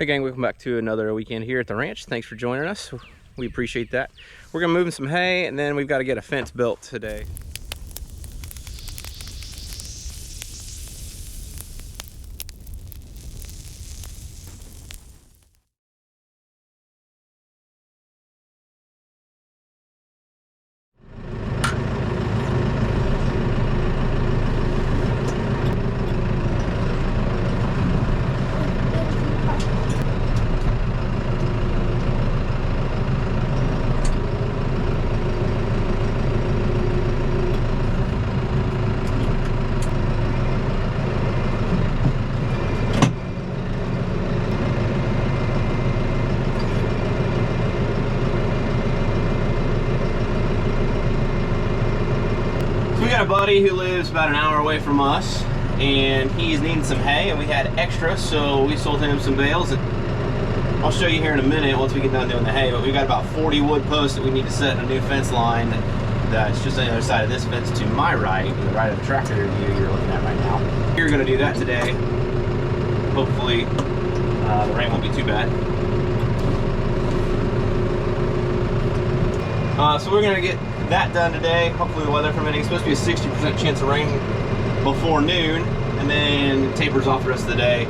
Hey gang, welcome back to another weekend here at the ranch. Thanks for joining us. We appreciate that. We're gonna move in some hay and then we've got to get a fence built today. We got a buddy who lives about an hour away from us and he's needing some hay and we had extra, so we sold him some bales. And I'll show you here in a minute once we get done doing the hay, but we got about 40 wood posts that we need to set in a new fence line that's just on the other side of this fence to my right, the right of the tractor view you're looking at right now. We're going to do that today. Hopefully the rain won't be too bad. So we're going to get that done today. Hopefully the weather permitting. It's supposed to be a 60% chance of rain before noon, and then it tapers off the rest of the day.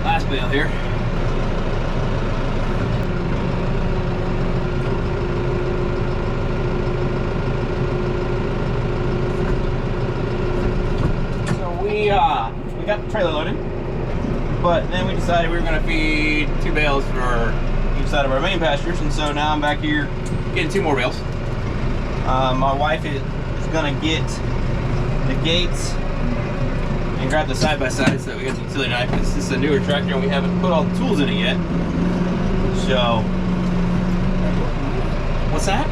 Last bale here. So we got the trailer loaded, but then we decided we were going to feed 2 bales for each side of our main pastures, and so now I'm back here getting 2 more bales. My wife is going to get the gates and grab the side-by-side so that we got the utility knife. This is a newer tractor and we haven't put all the tools in it yet. So, what's that?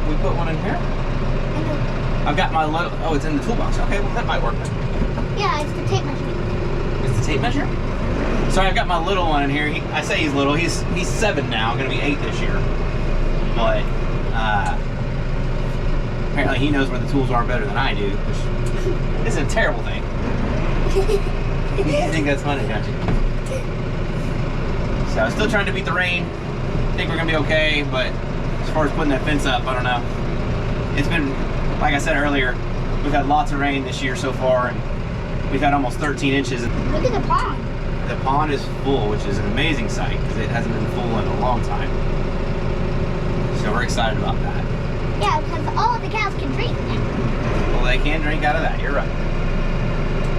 We put one in here? I've got my little, oh, it's in the toolbox. Okay, well that might work. Yeah, it's the tape measure. It's the tape measure? Sorry, I've got my little one in here. I say he's little, he's 7 now, gonna be 8 this year. But, apparently he knows where the tools are better than I do, which isn't a terrible thing. You think that's funny, don't you? So, still trying to beat the rain. Think we're gonna be okay, but as far as putting that fence up, I don't know. It's been, like I said earlier, we've had lots of rain this year so far, and we've had almost 13 inches. Look at the pond. The pond is full, which is an amazing sight, because it hasn't been full in a long time. So we're excited about that. Yeah, because all of the cows can drink now. Well, they can drink out of that, you're right.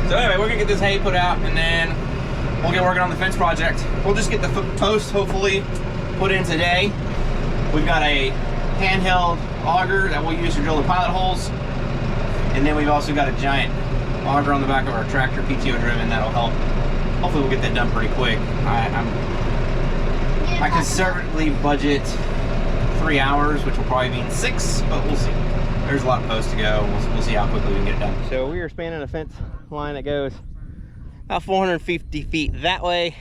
So anyway, we're gonna get this hay put out and then we'll get working on the fence project. We'll just get the posts hopefully put in today. We've got a handheld auger that we'll use to drill the pilot holes. And then we've also got a giant auger on the back of our tractor, PTO driven, that'll help. Hopefully we'll get that done pretty quick. I conservatively budget 3 hours, which will probably mean 6, but we'll see. There's a lot of posts to go. We'll see how quickly we can get it done. So we are spanning a fence line that goes about 450 feet that way,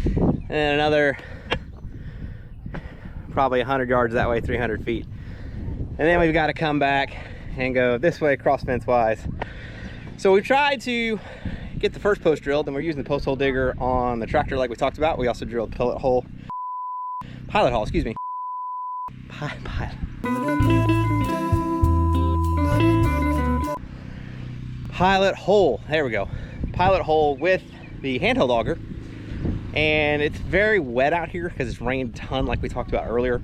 and then another probably 100 yards that way, 300 feet. And then we've got to come back and go this way cross fence wise. So we tried to get the first post drilled, and we're using the post hole digger on the tractor like we talked about. We also drilled pilot hole, excuse me. Pilot hole, there we go. Pilot hole with the handheld auger. And it's very wet out here because it's rained a ton like we talked about earlier.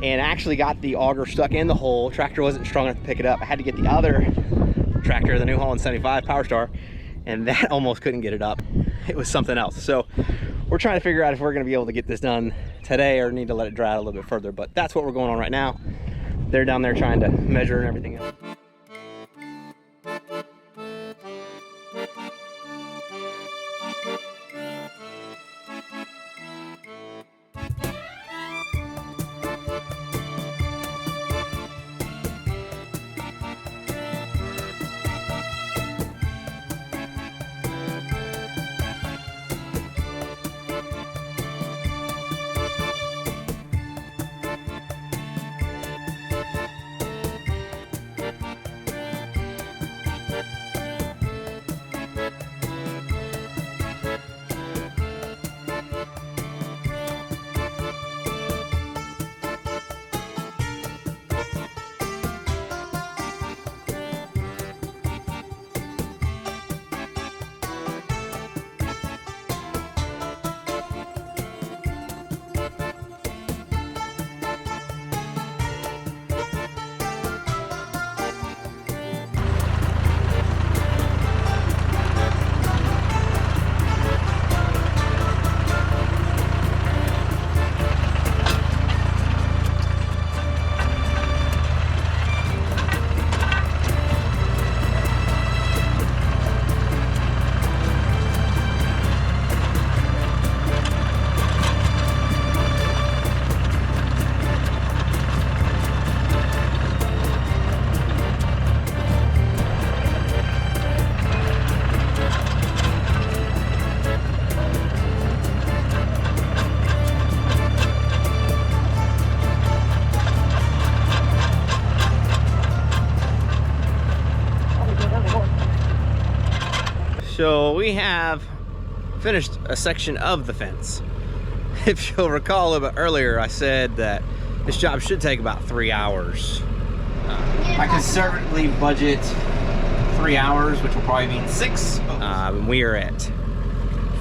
And I actually got the auger stuck in the hole. Tractor wasn't strong enough to pick it up. I had to get the other tractor, the New Holland 75 Power Star, and that almost couldn't get it up. it was something else. So we're trying to figure out if we're gonna be able to get this done today or need to let it dry out a little bit further, but that's what we're going on right now. They're down there trying to measure and everything else. So we have finished a section of the fence. If you'll recall a little bit earlier, I said that this job should take about 3 hours. I conservatively budget 3 hours, which will probably mean 6. We are at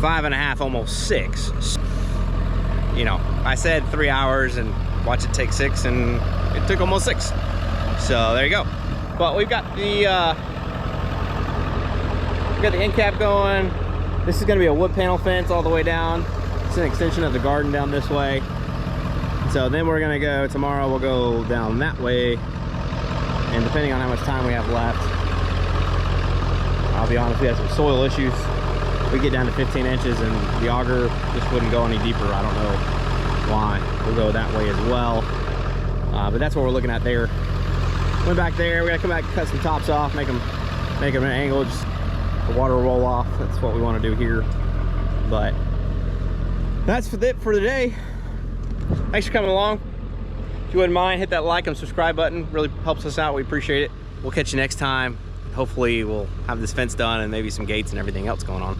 5.5, almost 6. You know, I said 3 hours and watch it take 6, and it took almost 6. So there you go. But we've got the end cap going. This is going to be a wood panel fence all the way down. It's an extension of the garden down this way. So then we're going to go tomorrow. We'll go down that way, and depending on how much time we have left, I'll be honest, we have some soil issues. We get down to 15 inches and the auger just wouldn't go any deeper. I don't know why. We'll go that way as well. But that's what we're looking at there. Went back there. We got to come back and cut some tops off, make them an angle, just the water will roll off. That's what we want to do here. But that's it for today. Thanks for coming along. If you wouldn't mind, hit that like and subscribe button. Really helps us out. We appreciate it. We'll catch you next time. Hopefully we'll have this fence done and maybe some gates and everything else going on.